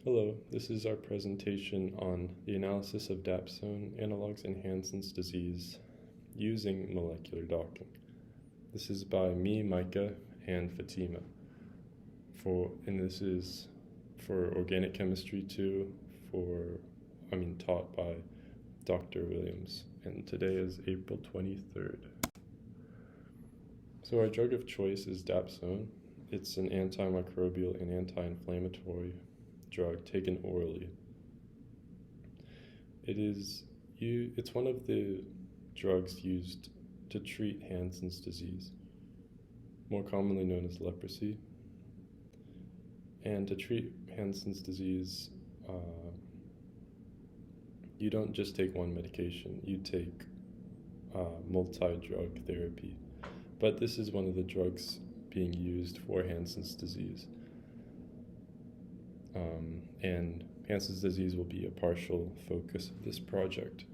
Hello, this is our presentation on the analysis of dapsone analogs in Hansen's disease using molecular docking. This is by me, Micah, and Fatima. And this is for organic chemistry 2 taught by Dr. Williams. And today is April 23rd. So our drug of choice is dapsone. It's an antimicrobial and anti-inflammatory drug taken orally. It's one of the drugs used to treat Hansen's disease, more commonly known as leprosy. And to treat Hansen's disease, you don't just take one medication, you take multi-drug therapy. But this is one of the drugs being used for Hansen's disease. And Hansen's disease will be a partial focus of this project.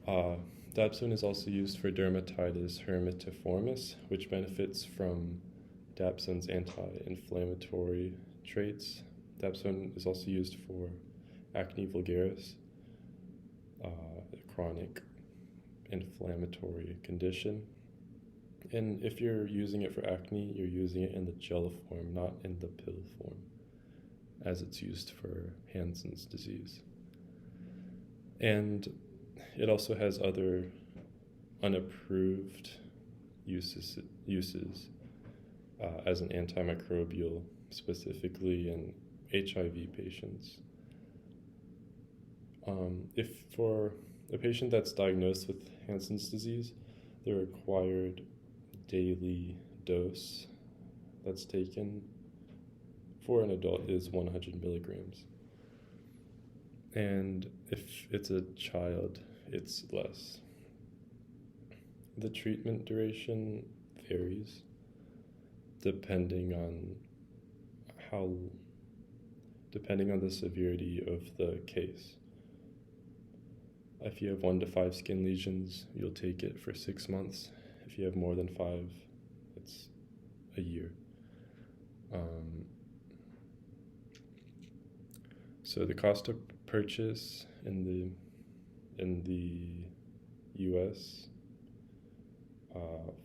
Dapsone is also used for dermatitis hermatiformis, which benefits from dapsone's anti-inflammatory traits. Dapsone is also used for acne vulgaris, a chronic inflammatory condition. And if you're using it for acne, you're using it in the gel form, not in the pill form, as it's used for Hansen's disease. And it also has other unapproved uses as an antimicrobial, specifically in HIV patients. If for a patient that's diagnosed with Hansen's disease, the required daily dose that's taken for an adult is 100 milligrams. And if it's a child, it's less. The treatment duration varies depending on the severity of the case. If you have 1 to 5 skin lesions, you'll take it for 6 months. If you have more than 5, it's a year. So the cost of purchase in the US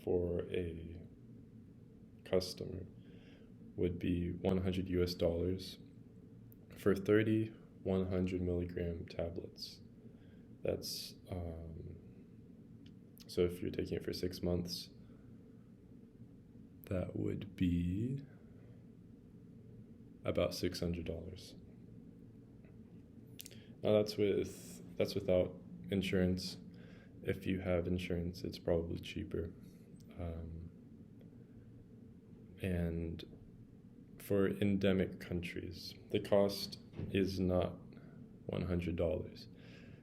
for a customer would be $100 for 30 100 milligram tablets. That's so if you're taking it for 6 months, that would be about $600. Now that's without insurance. If you have insurance, it's probably cheaper. And for endemic countries, the cost is not $100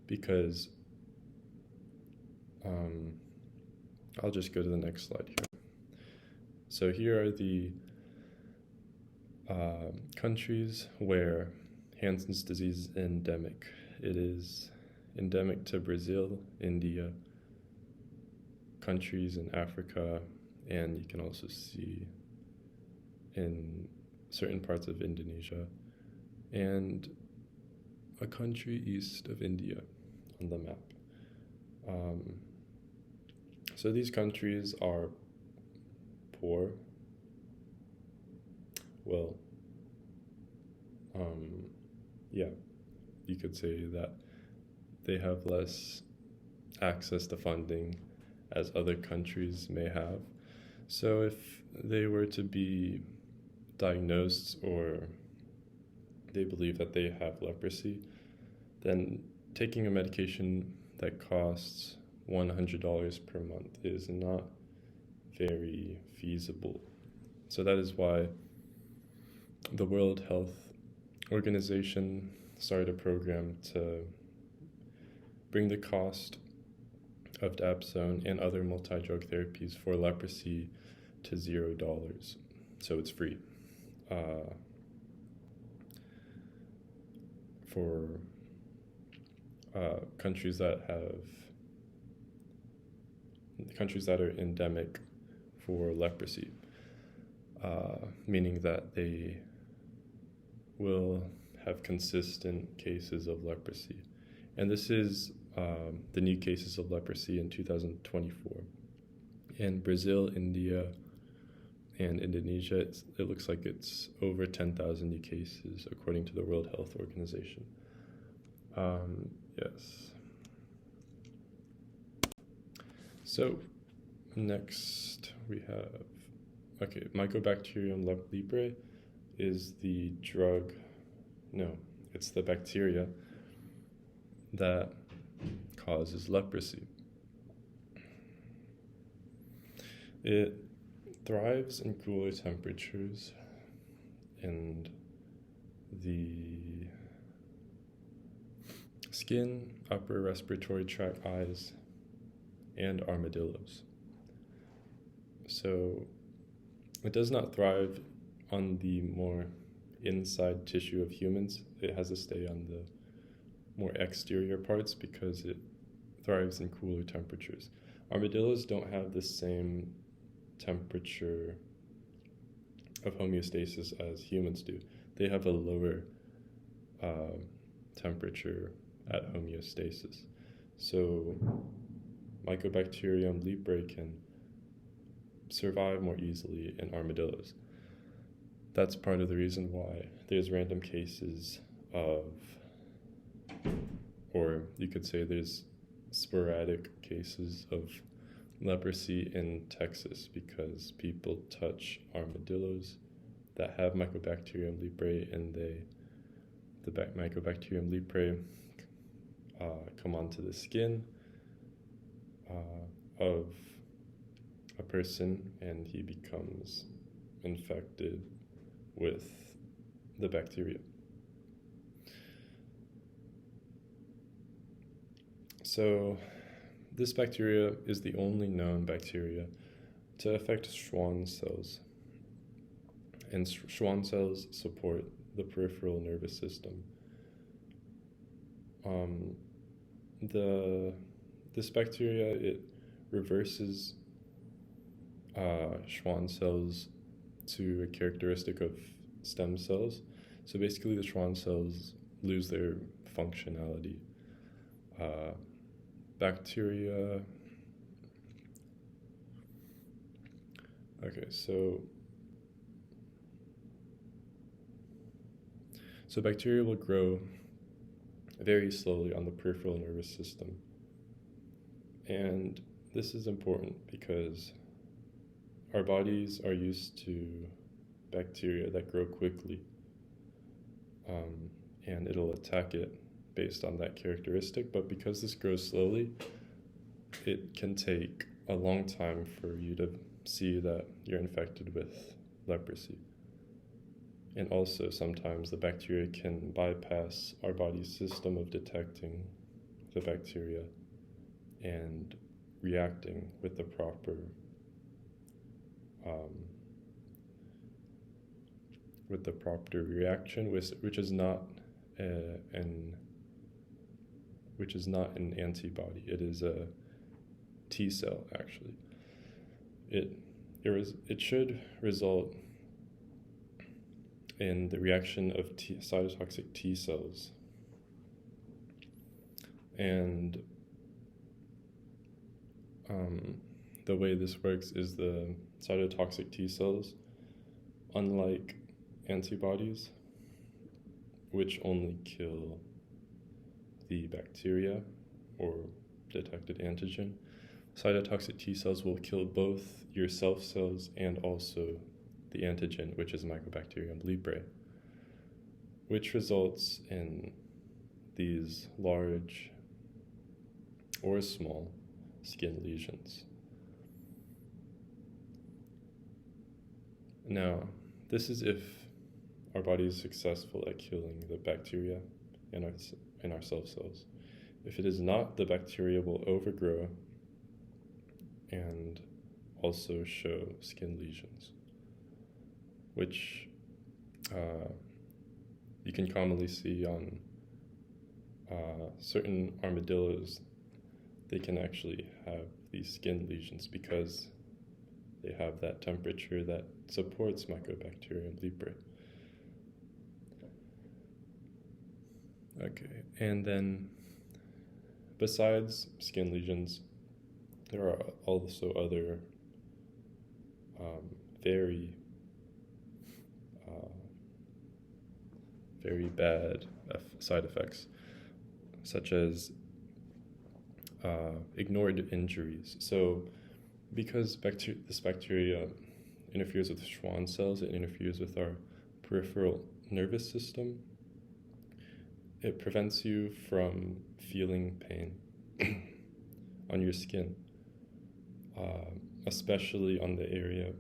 because I'll just go to the next slide here. So here are the countries where Hansen's disease is endemic. It is endemic to Brazil, India, countries in Africa, and you can also see in certain parts of Indonesia, and a country east of India on the map. So these countries are poor. Well, you could say that they have less access to funding as other countries may have. So if they were to be diagnosed or they believe that they have leprosy, then taking a medication that costs $100 per month is not very feasible. So that is why the World Health Organization started a program to bring the cost of dapsone and other multi-drug therapies for leprosy to $0. So it's free. For countries that are endemic for leprosy, meaning that they will have consistent cases of leprosy. And this is the new cases of leprosy in 2024. In Brazil, India, and Indonesia, it looks like it's over 10,000 new cases, according to the World Health Organization. Yes. So, next we have, Mycobacterium leprae is the drug, no, it's the bacteria that causes leprosy. It thrives in cooler temperatures and the skin, upper respiratory tract, eyes, and armadillos. So it does not thrive on the more inside tissue of humans. It has to stay on the more exterior parts because it thrives in cooler temperatures. Armadillos don't have the same temperature of homeostasis as humans do. They have a lower temperature at homeostasis. So Mycobacterium leprae can survive more easily in armadillos. That's part of the reason why there's random cases of, or you could say there's sporadic cases of leprosy in Texas, because people touch armadillos that have Mycobacterium leprae, and the Mycobacterium leprae come onto the skin of a person, and he becomes infected with the bacteria. So this bacteria is the only known bacteria to affect Schwann cells, and Schwann cells support the peripheral nervous system. This bacteria, it reverses Schwann cells to a characteristic of stem cells. So basically the Schwann cells lose their functionality. Bacteria, okay, so bacteria will grow very slowly on the peripheral nervous system. And this is important because our bodies are used to bacteria that grow quickly, and it'll attack it based on that characteristic. But because this grows slowly, it can take a long time for you to see that you're infected with leprosy. And also sometimes the bacteria can bypass our body's system of detecting the bacteria and reacting with the proper reaction, which is not an antibody. It is a T cell, actually. It should result in the reaction of cytotoxic T cells. And the way this works is the cytotoxic T cells, unlike antibodies, which only kill the bacteria or detected antigen, cytotoxic T cells will kill both your self cells and also the antigen, which is Mycobacterium leprae, which results in these large or small skin lesions. Now, this is if our body is successful at killing the bacteria in our self cells. If it is not, the bacteria will overgrow and also show skin lesions, which you can commonly see on certain armadillos. They can actually have these skin lesions because they have that temperature that supports Mycobacterium leprae. Okay, and then besides skin lesions, there are also other very, uh, very bad side effects, such as ignored injuries. So, because this bacteria interferes with Schwann cells, it interferes with our peripheral nervous system. It prevents you from feeling pain on your skin, especially on the area,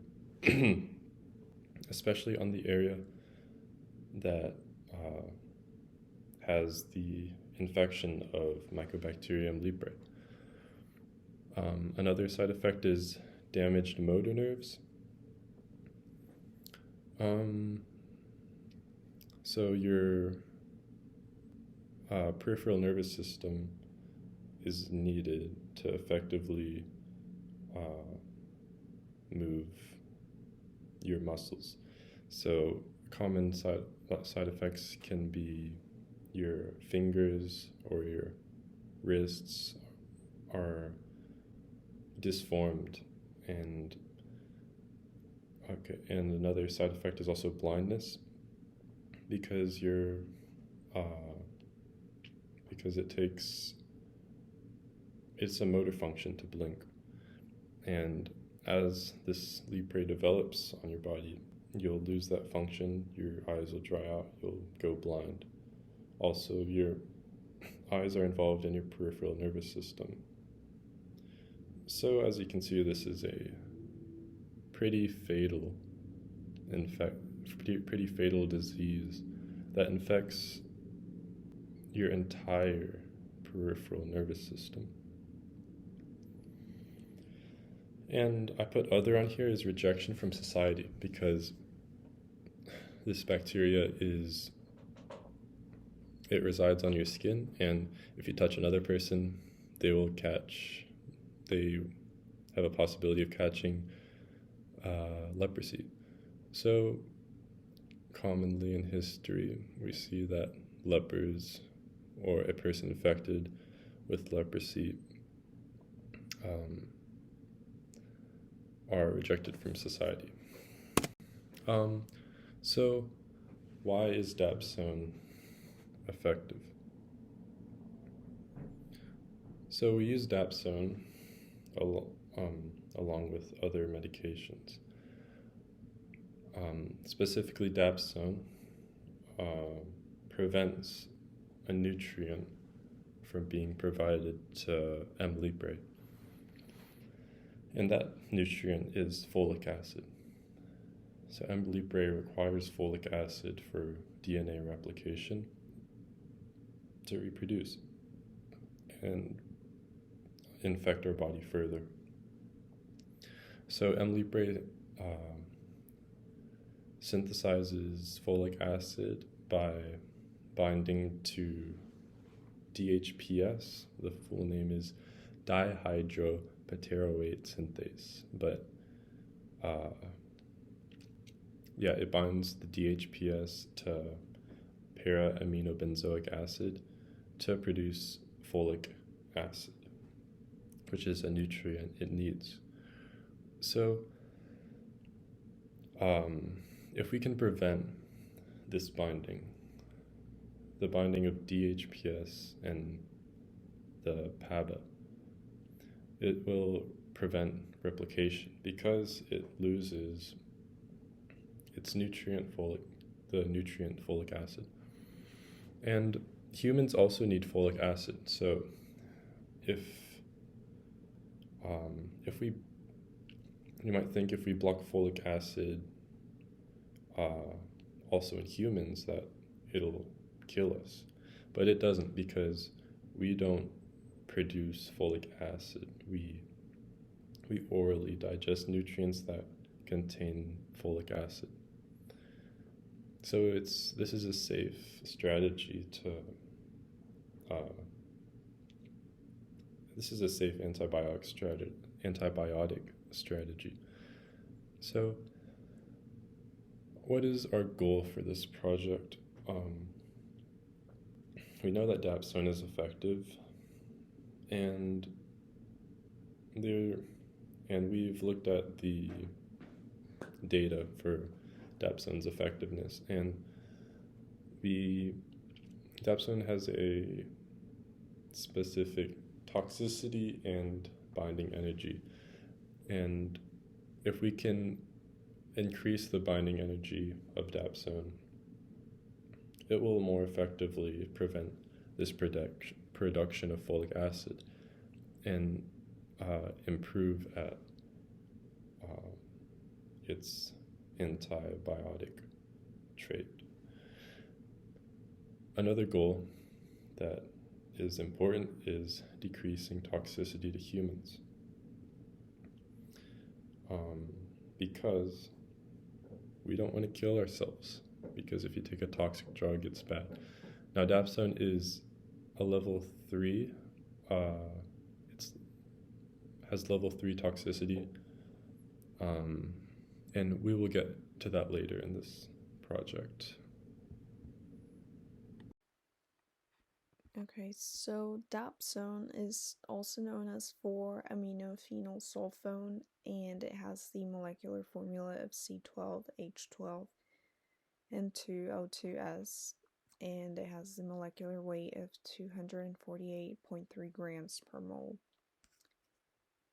especially on the area that has the infection of Mycobacterium leprae. Another side effect is damaged motor nerves. So your peripheral nervous system is needed to effectively move your muscles. So common side effects can be your fingers or your wrists are disformed, and another side effect is also blindness, because it's a motor function to blink, and as this leprae develops on your body, you'll lose that function, your eyes will dry out, you'll go blind. Also, your eyes are involved in your peripheral nervous system. So as you can see, this is a pretty fatal disease that infects your entire peripheral nervous system. And I put other on here as rejection from society, because this bacteria it resides on your skin, and if you touch another person, they have a possibility of catching leprosy. So commonly in history, we see that lepers or a person infected with leprosy are rejected from society. So why is dapsone effective? So we use dapsone along with other medications. Specifically, dapsone prevents a nutrient from being provided to M. leprae, and that nutrient is folic acid. So M. leprae requires folic acid for DNA replication to reproduce and infect our body further. So M. leprae synthesizes folic acid by binding to DHPS. The full name is dihydropteroate synthase, but it binds the DHPS to para-aminobenzoic acid to produce folic acid, which is a nutrient it needs. So if we can prevent this binding, the binding of DHPS and the PABA, it will prevent replication, because it loses its the nutrient folic acid. And humans also need folic acid. So if you might think if we block folic acid also in humans, that it'll kill us, but it doesn't, because we don't produce folic acid. We orally digest nutrients that contain folic acid. So this is a safe strategy this is a safe antibiotic strategy. So what is our goal for this project? we know that dapsone is effective, and there, and we've looked at the data for dapsone's effectiveness, and dapsone has a specific toxicity and binding energy, and if we can increase the binding energy of dapsone, it will more effectively prevent this production of folic acid and improve at its antibiotic trait. Another goal that is important is decreasing toxicity to humans, because we don't want to kill ourselves, because if you take a toxic drug, it's bad. Now, dapsone is a level 3. It has level 3 toxicity, and we will get to that later in this project. Okay, so dapsone is also known as 4-aminophenylsulfone, and it has the molecular formula of C12H12 and 2O2S, and it has the molecular weight of 248.3 grams per mole.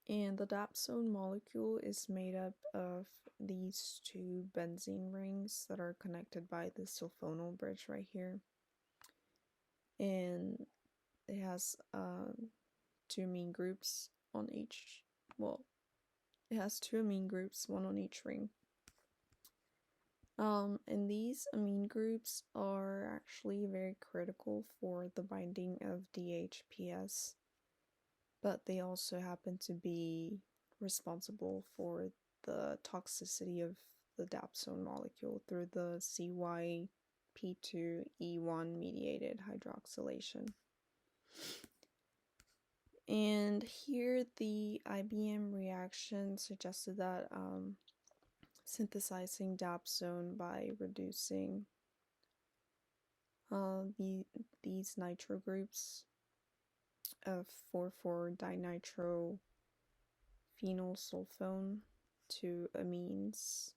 And the dapsone molecule is made up of these two benzene rings that are connected by the sulfonyl bridge right here. And it has two amine groups on each, it has two amine groups, one on each ring. And these amine groups are actually very critical for the binding of DHPS, but they also happen to be responsible for the toxicity of the dapsone molecule through the CYP2E1 mediated hydroxylation. And here the IBM reaction suggested that synthesizing dapsone by reducing these nitro groups of 4,4-dinitrophenylsulfone to amines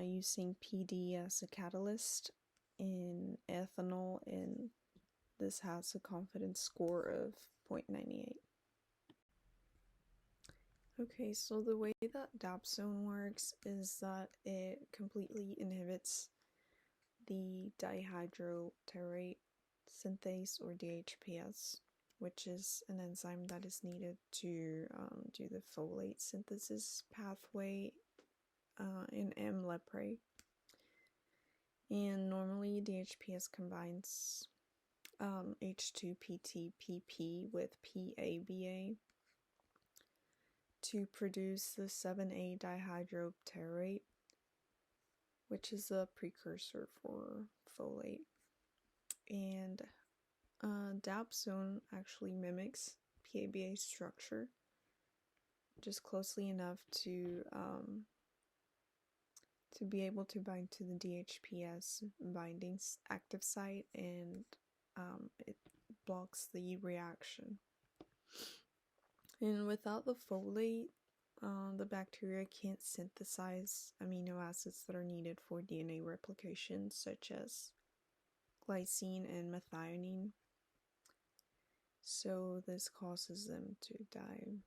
using PD as a catalyst in ethanol, and this has a confidence score of 0.98. Okay, so the way that dapsone works is that it completely inhibits the dihydroterate synthase, or DHPS, which is an enzyme that is needed to do the folate synthesis pathway in M. leprae. And normally DHPS combines H2-PT-PP with PABA to produce the 7A dihydropterate, which is a precursor for folate. And dapsone actually mimics PABA structure just closely enough to be able to bind to the DHPS binding active site, and it blocks the reaction. And without the folate, the bacteria can't synthesize amino acids that are needed for DNA replication, such as glycine and methionine. So this causes them to die.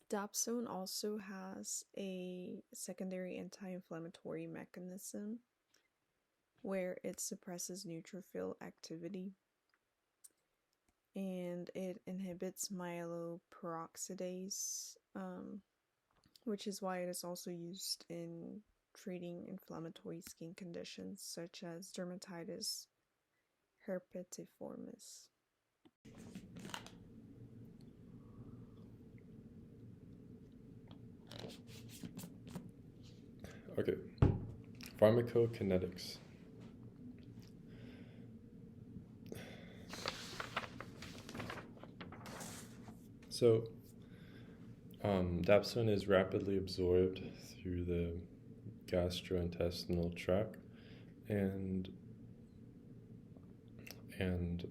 Dapsone also has a secondary anti-inflammatory mechanism where it suppresses neutrophil activity, and it inhibits myeloperoxidase, which is why it is also used in treating inflammatory skin conditions such as dermatitis herpetiformis. Okay, pharmacokinetics. So, dapsone is rapidly absorbed through the gastrointestinal tract And and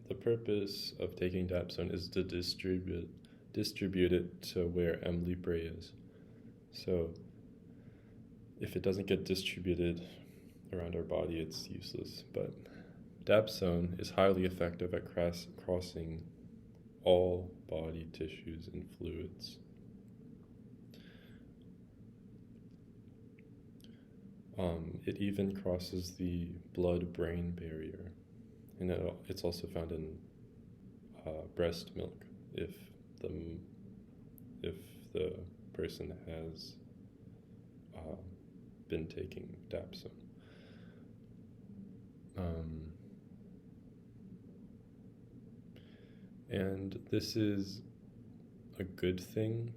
the purpose of taking dapsone is to distribute it to where M. leprae is. So if it doesn't get distributed around our body, it's useless. But dapsone is highly effective at crossing all body tissues and fluids. It even crosses the blood-brain barrier, and it's also found in breast milk if the if the person has been taking dapsone. And this is a good thing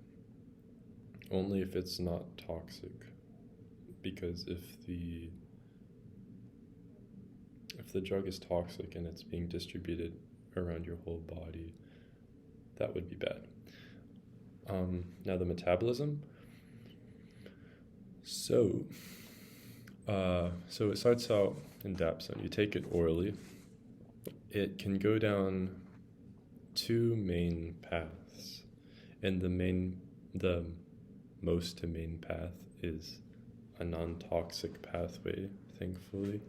only if it's not toxic, because if the drug is toxic and it's being distributed around your whole body, that would be bad. Now the metabolism. So it starts out in dapsone. You take it orally. It can go down two main paths, and the most main path is a non-toxic pathway, thankfully.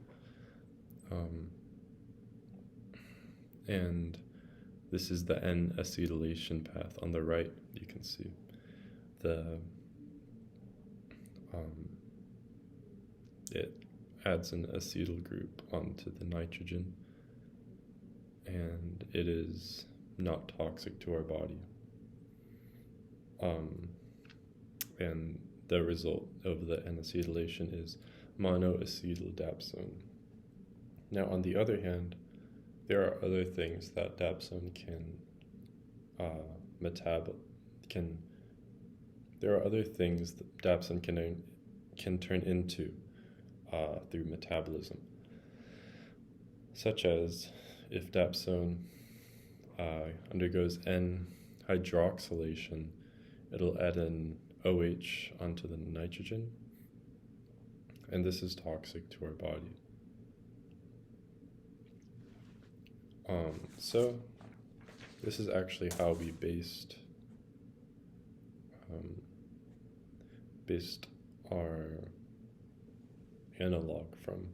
And this is the N-acetylation path. On the right, you can see it adds an acetyl group onto the nitrogen, and it is not toxic to our body. And the result of the N-acetylation is monoacetaldapsone. Now, on the other hand, there are other things that dapsone there are other things that dapsone can turn into through metabolism, such as if dapsone undergoes N-hydroxylation, it'll add an OH onto the nitrogen, and this is toxic to our body. So this is actually how we based our analog from,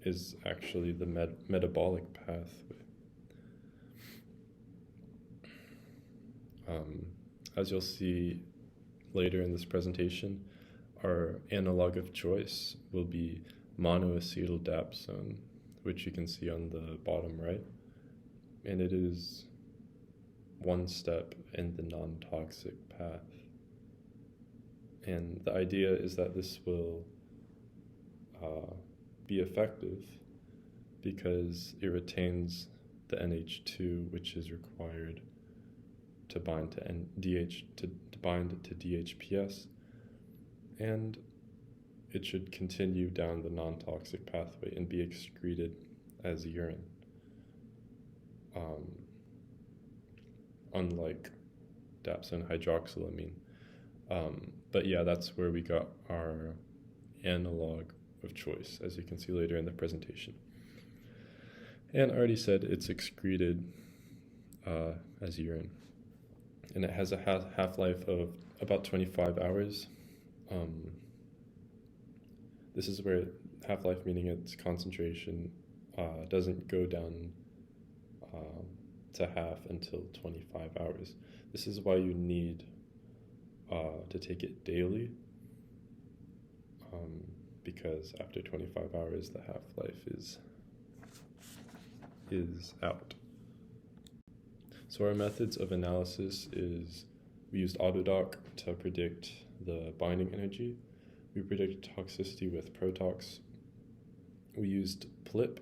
is actually the metabolic pathway. As you'll see later in this presentation, our analog of choice will be monoacetaldapsone, which you can see on the bottom right, and it is one step in the non-toxic path. And the idea is that this will be effective because it retains the NH2, which is required to bind to DHPS, and it should continue down the non-toxic pathway and be excreted as urine. Unlike dapsone hydroxylamine. But yeah, that's where we got our analog of choice, as you can see later in the presentation. And I already said it's excreted as urine. And it has a half-life of about 25 hours. This is where half-life, meaning its concentration, doesn't go down to half until 25 hours. This is why you need to take it daily, because after 25 hours the half-life is out. So our methods of analysis is we used Autodoc to predict the binding energy. We predicted toxicity with Protox. We used PLIP,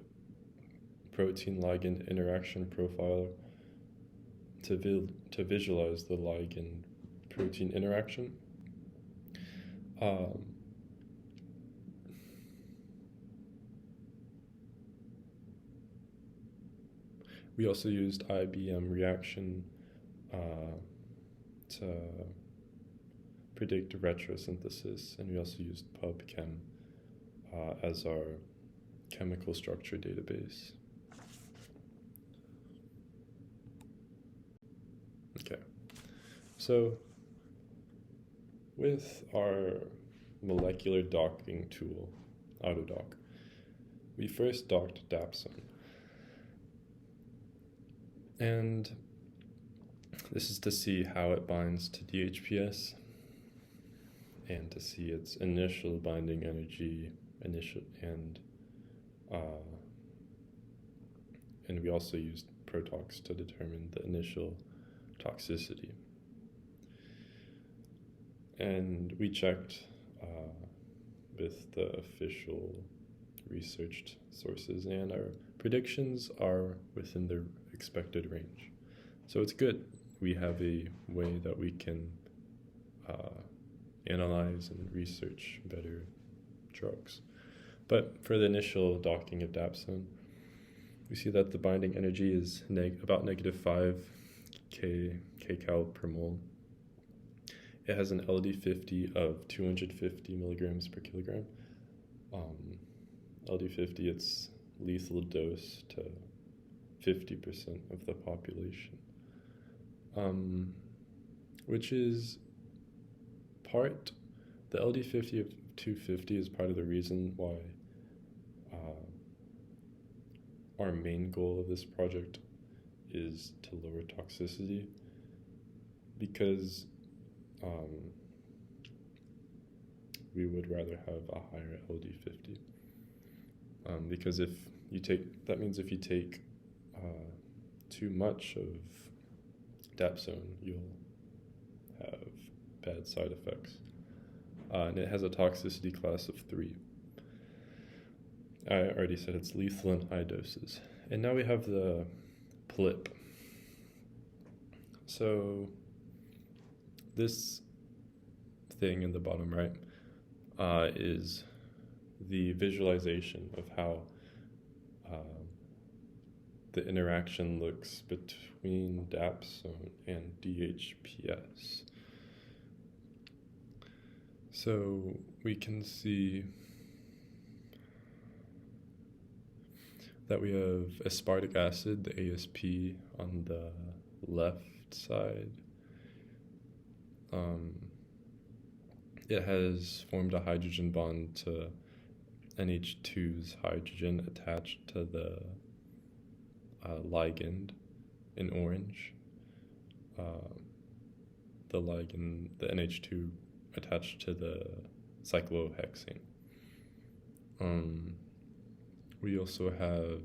protein ligand interaction profiler, to visualize the ligand protein interaction. We also used IBM reaction to predict retrosynthesis, and we also used PubChem as our chemical structure database. Okay, so with our molecular docking tool, AutoDock, we first docked dapsone. And this is to see how it binds to DHPS and to see its initial binding energy, and we also used protox to determine the initial toxicity. And we checked with the official researched sources, and our predictions are within the expected range. So it's good. We have a way that we can analyze and research better drugs. But for the initial docking of dapsone, we see that the binding energy is about -5 kcal per mole. It has an LD50 of 250 milligrams per kilogram. LD50, it's lethal dose to 50% of the population, which is the LD50 of 250 is part of the reason why our main goal of this project is to lower toxicity, because we would rather have a higher LD50. Because if you take too much of dapsone, you'll have bad side effects. And it has a toxicity class of 3. I already said it's lethal in high doses. And now we have the PLIP. So this thing in the bottom right is the visualization of how the interaction looks between dapsone and DHPS. So we can see that we have aspartic acid, the ASP, on the left side. It has formed a hydrogen bond to NH2's hydrogen attached to the ligand in orange. The ligand, the NH2 attached to the cyclohexane. We also have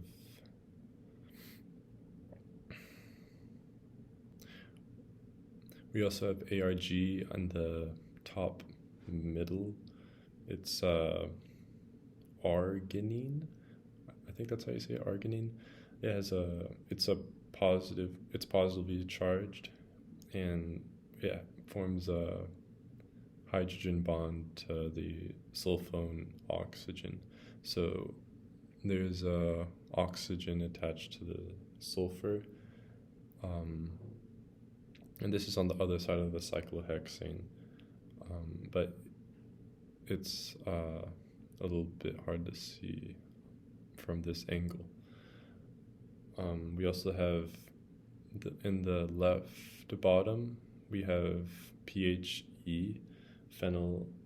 ARG on the top middle. It's arginine. I think that's how you say it, arginine. It's positively charged, and it forms a hydrogen bond to the sulfone oxygen. So there's a oxygen attached to the sulfur, and this is on the other side of the cyclohexane, but it's a little bit hard to see from this angle. We also have in the left bottom we have PHE, phenylalanine,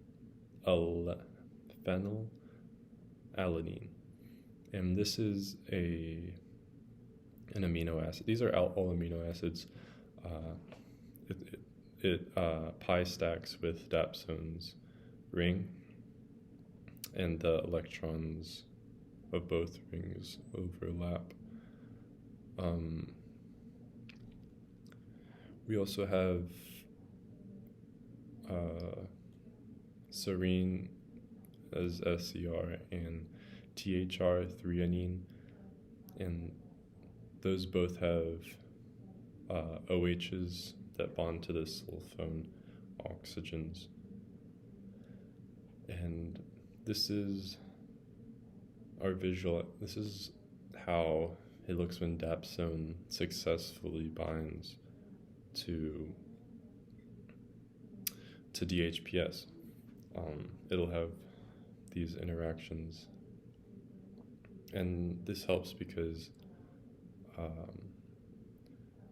and this is an amino acid. These are all amino acids. It pi stacks with dapsone's ring, and the electrons of both rings overlap. We also have serine as SCR and THR threonine, and those both have OHs that bond to the sulfone oxygens. And this is how it looks when dapsone successfully binds to DHPS. It'll have these interactions. And this helps because um,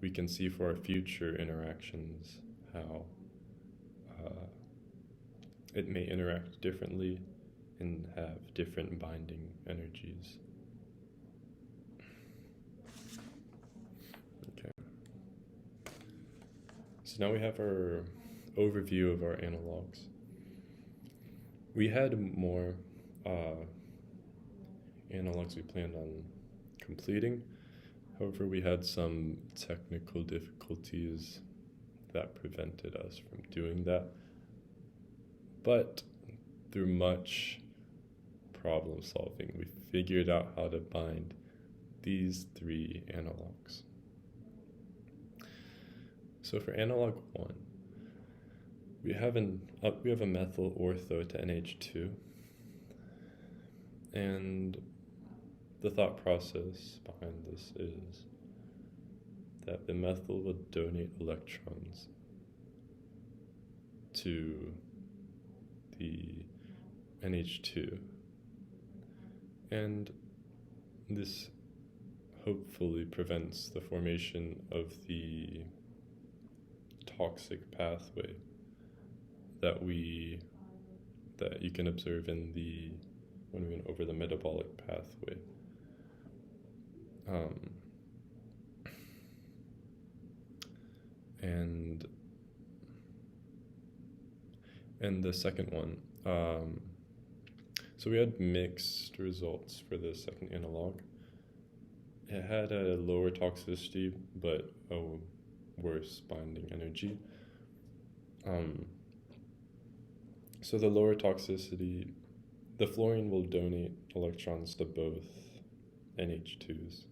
we can see for our future interactions how uh, it may interact differently and have different binding energies. Okay. So now we have our overview of our analogs. We had more analogs we planned on completing. However, we had some technical difficulties that prevented us from doing that. But through much problem solving, we figured out how to bind these three analogs. So for analog 1, we have a methyl ortho to NH2, and the thought process behind this is that the methyl will donate electrons to the NH2, and this hopefully prevents the formation of the toxic pathway that you can observe when we went over the metabolic pathway. And the second one, so we had mixed results for the second analog. It had a lower toxicity but a worse binding energy. So the lower toxicity, the fluorine will donate electrons to both NH2s.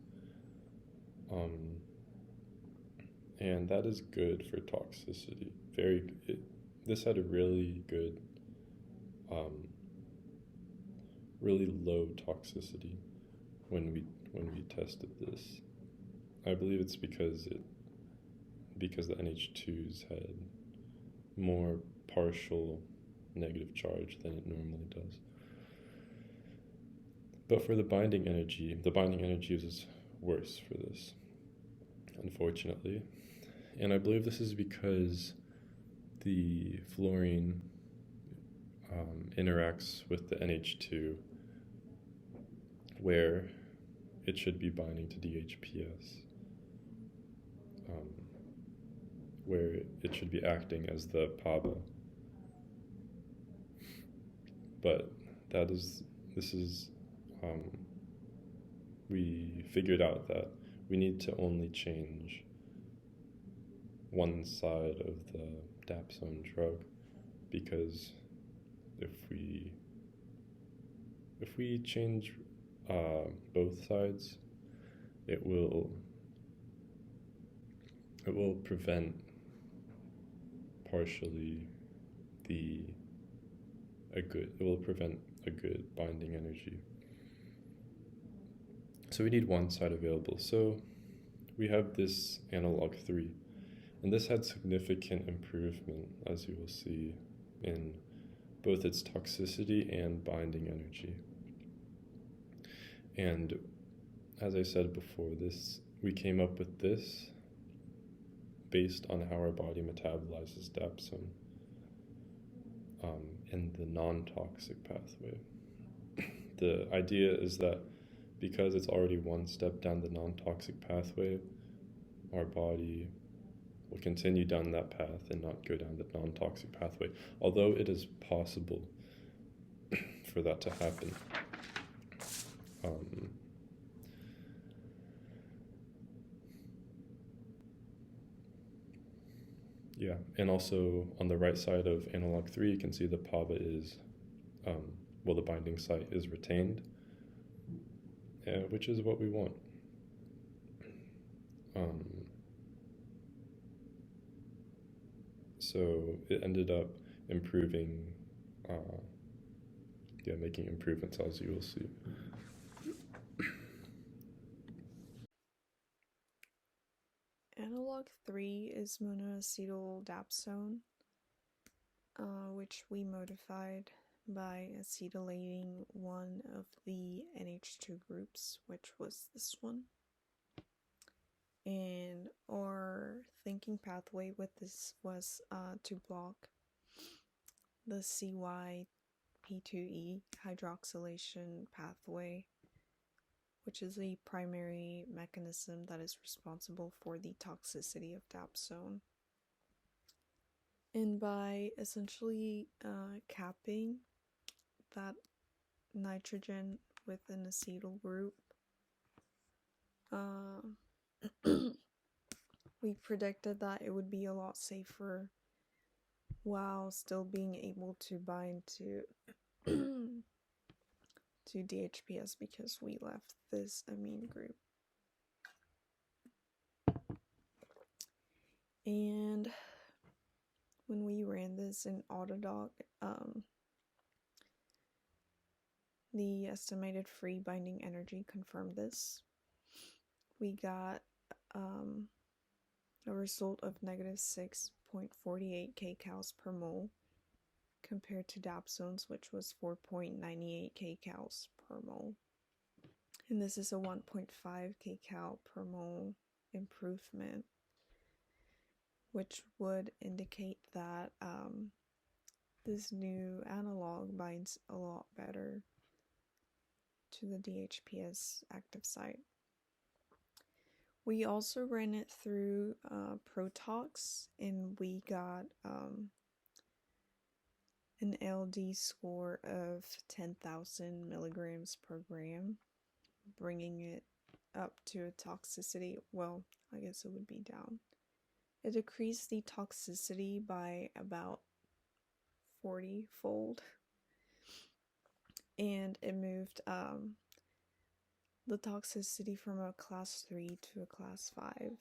And that is good for toxicity. This had a really good, really low toxicity when we tested this. I believe it's because the NH2s had more partial negative charge than it normally does. But for the binding energy is worse for this, unfortunately. And I believe this is because the fluorine interacts with the NH2 where it should be binding to DHPS, where it should be acting as the PABA. But we figured out that we need to only change one side of the dapsone drug, because if we change both sides, it will prevent partially a good binding energy. So we need one side available. So we have this analog 3, and this had significant improvement, as you will see, in both its toxicity and binding energy. And as I said before, we came up with this based on how our body metabolizes dapsone in the non-toxic pathway. The idea is that because it's already one step down the non-toxic pathway, our body will continue down that path and not go down the non-toxic pathway, although it is possible for that to happen. Yeah, and also on the right side of analog 3, you can see the PABA is, the binding site is retained, which is what we want. So it ended up improving, making improvements, as you will see. Analog 3 is monoacetyl dapsone, which we modified by acetylating one of the NH2 groups, which was this one. And our thinking pathway with this was to block the CYP2E hydroxylation pathway, which is a primary mechanism that is responsible for the toxicity of dapsone. And by essentially capping that nitrogen with an acetyl group, we predicted that it would be a lot safer while still being able to bind to to DHPS because we left this amine group. And when we ran this in Autodoc, the estimated free binding energy confirmed this. We got a result of negative 6.48 kcals per mole compared to dapsones, which was 4.98 kcals per mole. And this is a 1.5 kcal per mole improvement, which would indicate that this new analog binds a lot better to the DHPS active site. We also ran it through Protox, and we got an LD score of 10,000 milligrams per gram, bringing it up to a toxicity, well, I guess it would be down. It decreased the toxicity by about 40-fold, and it moved the toxicity from a class 3 to a class 5.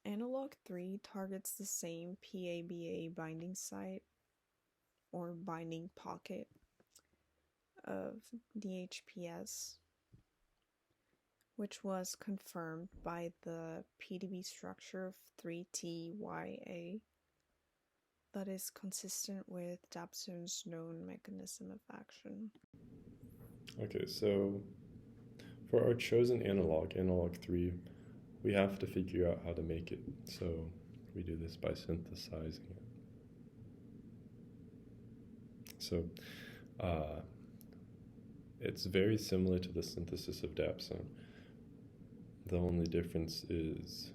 Analog 3 targets the same PABA binding site or binding pocket of DHPS, which was confirmed by the PDB structure of 3TYA that is consistent with dapsone's known mechanism of action. Okay, so for our chosen analog, analog 3, we have to figure out how to make it. So we do this by synthesizing it. So it's very similar to the synthesis of dapsone. The only difference is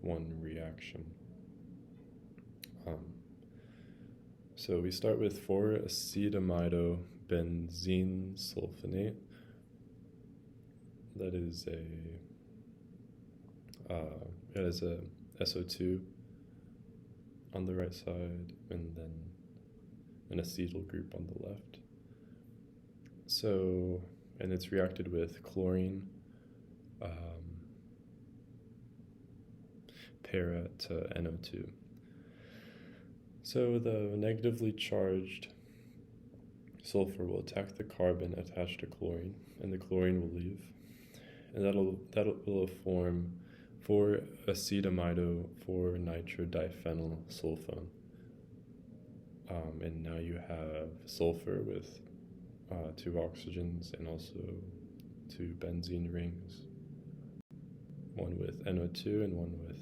one reaction. So we start with 4-acetamidobenzene sulfonate. That is it has a SO2 on the right side and then an acetyl group on the left. So, and it's reacted with chlorine, para to NO2. So the negatively charged sulfur will attack the carbon attached to chlorine, and the chlorine will leave, and that will form 4-acetamido-4-nitrodiphenyl sulfone. And now you have sulfur with 2 oxygens and also 2 benzene rings, one with NO2 and one with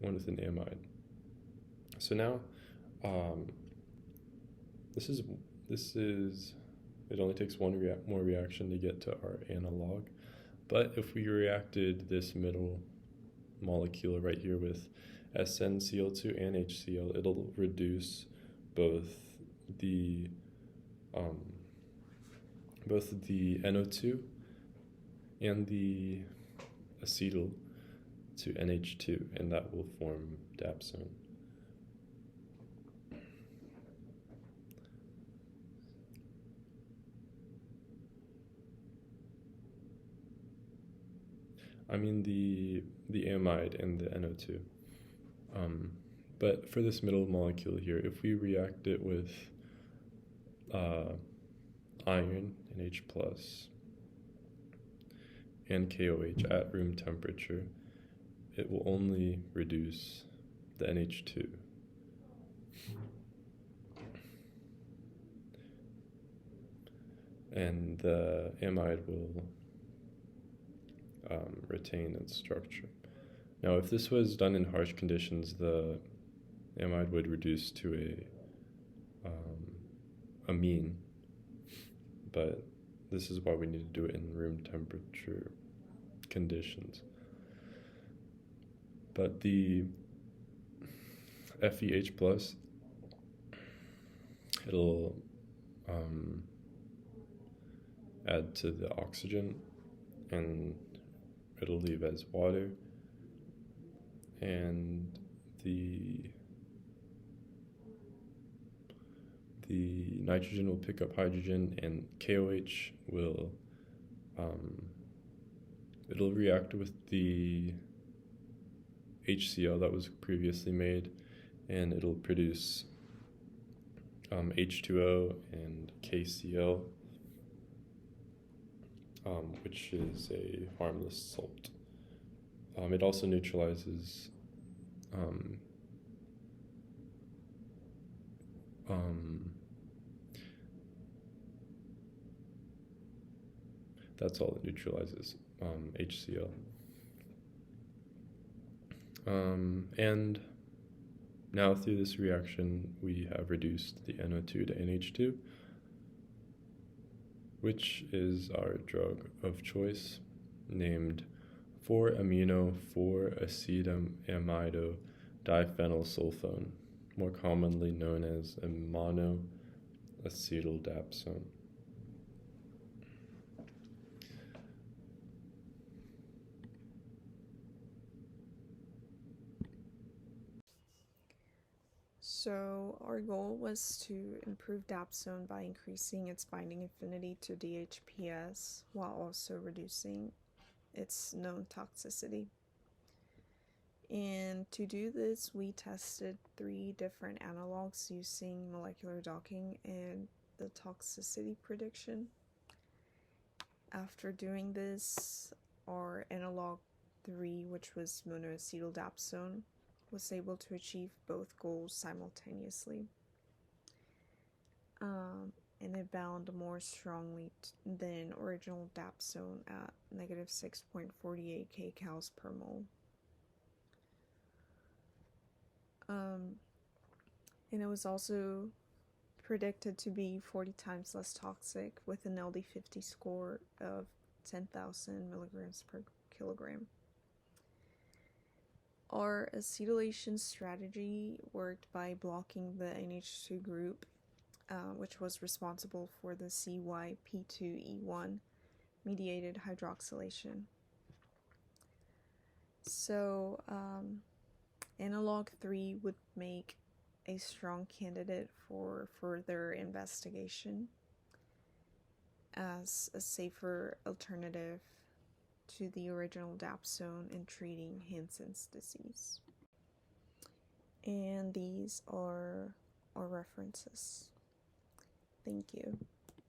one with an amide. So now, this is it only takes one more reaction to get to our analog. But if we reacted this middle molecule right here with SnCl2 and HCl, it'll reduce both the NO2 and the acetyl to NH2, and that will form dapsone. I mean the amide and the NO2. But for this middle molecule here, if we react it with iron, NH+, and KOH at room temperature, it will only reduce the NH2. And the amide will retain its structure. Now, if this was done in harsh conditions, the amide would reduce to a mean, but this is why we need to do it in room temperature conditions. But the FeH plus, it'll add to the oxygen and it'll leave as water, and the nitrogen will pick up hydrogen, and KOH will it'll react with the HCl that was previously made, and it'll produce H2O and KCl, which is a harmless salt. It also neutralizes that's all it neutralizes, HCl. And now through this reaction, we have reduced the NO2 to NH2, which is our drug of choice, named 4-amino-4-acetamidodiphenylsulfone, more commonly known as a monoacetaldapsone. So our goal was to improve dapsone by increasing its binding affinity to DHPS while also reducing its known toxicity. And to do this, we tested 3 different analogs using molecular docking and the toxicity prediction. After doing this, our analog 3, which was monoacetaldapsone, was able to achieve both goals simultaneously. And it bound more strongly than original dapsone at negative 6.48 kcals per mole. And it was also predicted to be 40 times less toxic with an LD50 score of 10,000 milligrams per kilogram. Our acetylation strategy worked by blocking the NH2 group, which was responsible for the CYP2E1 mediated hydroxylation. So, analog 3 would make a strong candidate for further investigation as a safer alternative to the original dapsone in treating Hansen's disease. And these are our references. Thank you.